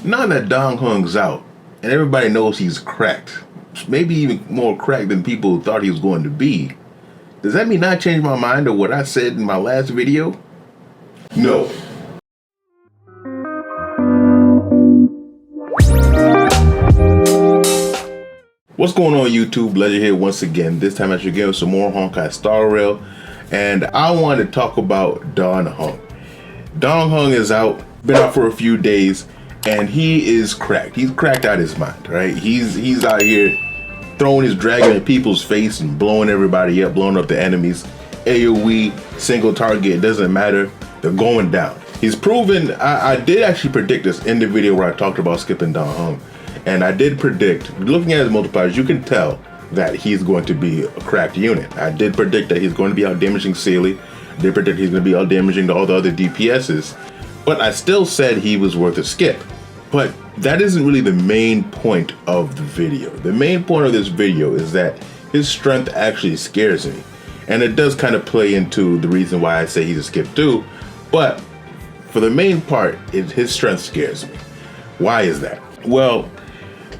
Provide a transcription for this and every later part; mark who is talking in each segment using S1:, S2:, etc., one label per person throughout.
S1: Now that Dong Heng's out, and everybody knows he's cracked, maybe even more cracked than people thought he was going to be, does that mean I changed my mind of what I said in my last video? No. What's going on, YouTube? Ledger here once again. This time I should give some more Honkai Star Rail, and I want to talk about Dong Heng. Dong Heng is out, been out for a few days, and he is cracked. He's cracked out his mind, right? He's out here throwing his dragon in people's face and blowing everybody up, blowing up the enemies. AoE, single target, it doesn't matter. They're going down. He's proven, I did actually predict this in the video where I talked about skipping Dong Heng. And I did predict, looking at his multipliers, you can tell that he's going to be a cracked unit. I did predict that he's going to be out damaging Sealy. I did predict he's going to be out damaging all the other DPSs. But I still said he was worth a skip. But that isn't really the main point of the video. The main point of this video is that his strength actually scares me. And it does kind of play into the reason why I say he's a skip too. But for the main part, his strength scares me. Why is that? Well,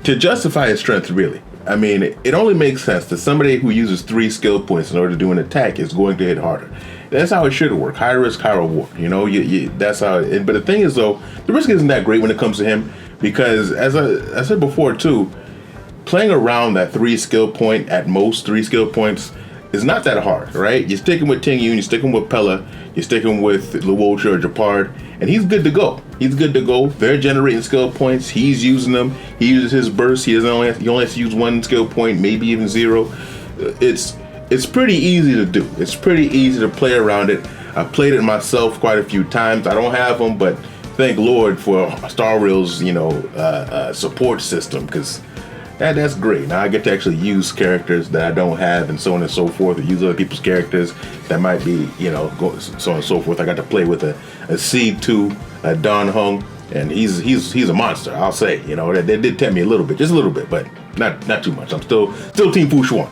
S1: to justify his strength, really, I mean, it only makes sense that somebody who uses 3 skill points in order to do an attack is going to hit harder. That's how it should work. High risk, high reward. You know, that's how. But the thing is, though, the risk isn't that great when it comes to him because, as I said before, too, playing around that 3 skill point, at most 3 skill points, is not that hard, right? You're sticking with Ting Yun, you're sticking with Pella, you're sticking with Luocha or Japard, and he's good to go. He's good to go. They're generating skill points. He's using them. He uses his burst. He only has to use 1 skill point, maybe even 0. It's pretty easy to do. It's pretty easy to play around it. I've played it myself quite a few times. I don't have them, but thank Lord for Star Rail's, support system, because that's great. Now I get to actually use characters that I don't have, and so on and so forth. Use other people's characters that might be, so on and so forth. I got to play with a C2, Dong Heng, and he's a monster. I'll say, that did tempt me a little bit, just a little bit, but not too much. I'm still Team Fu Xuan.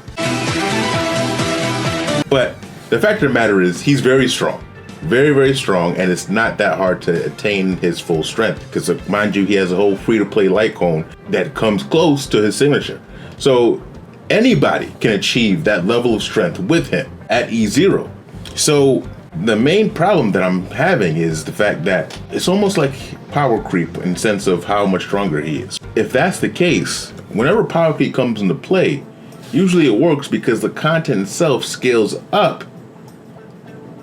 S1: But the fact of the matter is, he's very strong. Very, very strong, and it's not that hard to attain his full strength because, mind you, he has a whole free-to-play light cone that comes close to his signature. So anybody can achieve that level of strength with him at E0. So the main problem that I'm having is the fact that it's almost like power creep in the sense of how much stronger he is. If that's the case, whenever power creep comes into play, usually it works because the content itself scales up.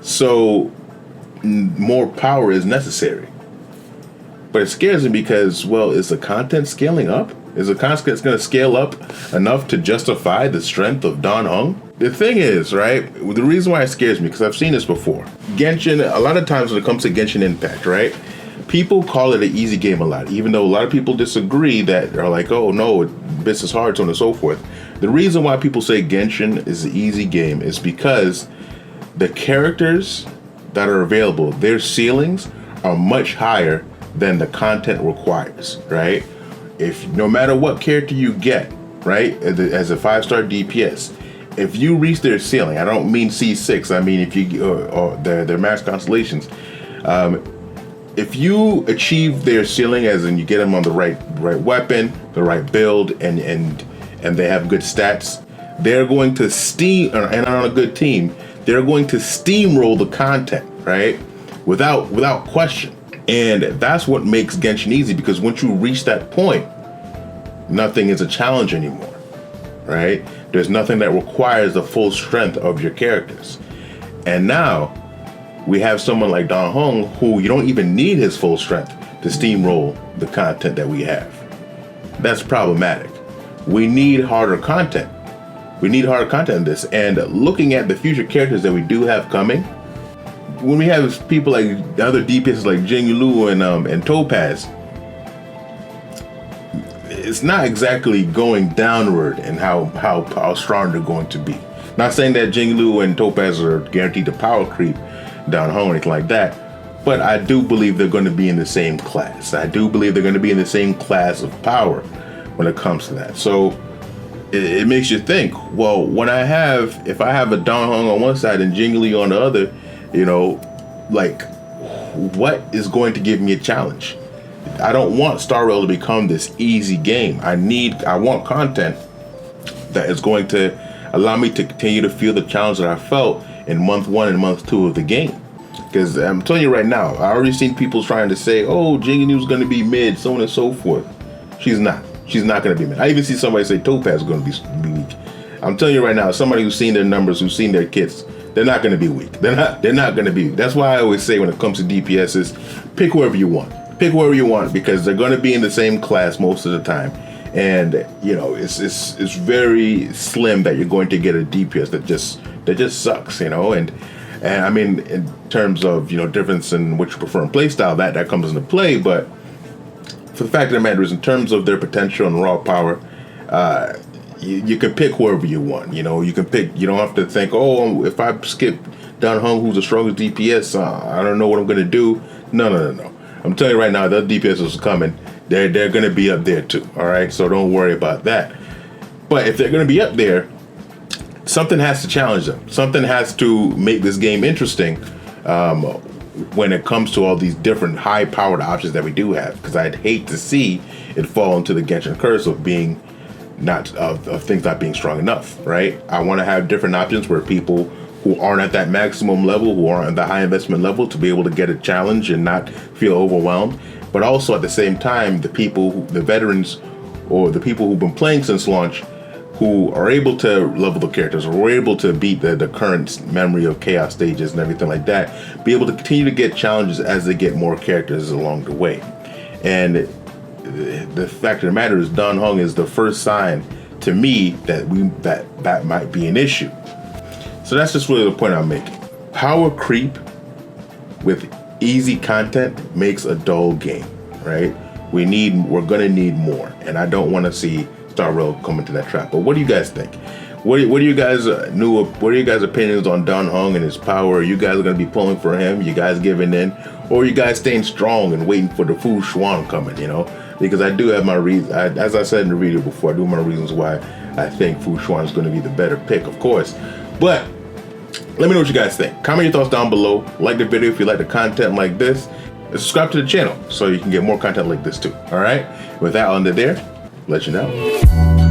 S1: So more power is necessary. But it scares me because, well, is the content scaling up? Is the content going to scale up enough to justify the strength of Dong Heng? The thing is, right, the reason why it scares me, because I've seen this before. Genshin, a lot of times when it comes to Genshin Impact, right, people call it an easy game a lot, even though a lot of people disagree that are like, oh no, this is hard, so on and so forth. The reason why people say Genshin is an easy game is because the characters that are available, their ceilings are much higher than the content requires, right? If no matter what character you get, right, as a 5-star DPS, if you reach their ceiling, I don't mean C6, I mean if you or their max constellations, if you achieve their ceiling, as in you get them on the right weapon, the right build, and they have good stats, they're going to and on a good team, they're going to steamroll the content, right? Without question. And that's what makes Genshin easy, because once you reach that point, nothing is a challenge anymore, right? There's nothing that requires the full strength of your characters. And now we have someone like Dong Heng who you don't even need his full strength to steamroll the content that we have. That's problematic. We need harder content. We need harder content in this. And looking at the future characters that we do have coming, when we have people like other DPS like Jingliu and Topaz, it's not exactly going downward in how strong they're going to be. Not saying that Jingliu and Topaz are guaranteed to power creep Dong Heng or anything like that, but I do believe they're going to be in the same class. I do believe they're going to be in the same class of power when it comes to that. So it makes you think, well, if I have a Dong Heng on one side and Jingliu on the other, like, what is going to give me a challenge? I don't want Star Rail to become this easy game. I want content that is going to allow me to continue to feel the challenge that I felt in month 1 and month 2 of the game. Because I'm telling you right now, I already seen people trying to say, oh, Jinganu's going to be mid, so on and so forth. She's not. She's not going to be mid. I even see somebody say Topaz is going to be weak. I'm telling you right now, somebody who's seen their numbers, who's seen their kits, they're not going to be weak. They're not going to be weak. That's why I always say when it comes to DPS is pick whoever you want. Pick whoever you want, because they're going to be in the same class most of the time. And you know, it's very slim that you're going to get a DPS that just sucks, you know. And I mean, in terms of, you know, difference in which you prefer in playstyle, that comes into play. But for the fact of the matter is, in terms of their potential and raw power, you can pick whoever you want. You know, you can pick. You don't have to think, oh, if I skip Dan Heng, who's the strongest DPS, I don't know what I'm going to do. No. I'm telling you right now, the DPS is coming. They're going to be up there too. All right, so don't worry about that. But if they're going to be up there, something has to challenge them. Something has to make this game interesting when it comes to all these different high-powered options that we do have. Because I'd hate to see it fall into the Genshin curse of being of things not being strong enough. Right? I want to have different options where people who aren't at that maximum level, who aren't at the high investment level, to be able to get a challenge and not feel overwhelmed. But also at the same time, the veterans, or the people who've been playing since launch, who are able to level the characters, or are able to beat the current memory of chaos stages and everything like that, be able to continue to get challenges as they get more characters along the way. And the fact of the matter is, Dan Heng is the first sign to me that might be an issue. So that's just really the point I'm making. Power creep with easy content makes a dull game, right? We're gonna need more, and I don't want to see Star Rail come into that trap. But what do you guys think? What are you guys' opinions on Dan Heng and his power? Are you guys gonna be pulling for him? You guys giving in, or are you guys staying strong and waiting for the Fu Xuan coming? You know, because I do have my reasons. As I said in the video before, I do have my reasons why I think Fu Xuan is going to be the better pick, of course. But let me know what you guys think. Comment your thoughts down below. Like the video if you like the content like this. And subscribe to the channel so you can get more content like this too. All right? With that under there, let you know.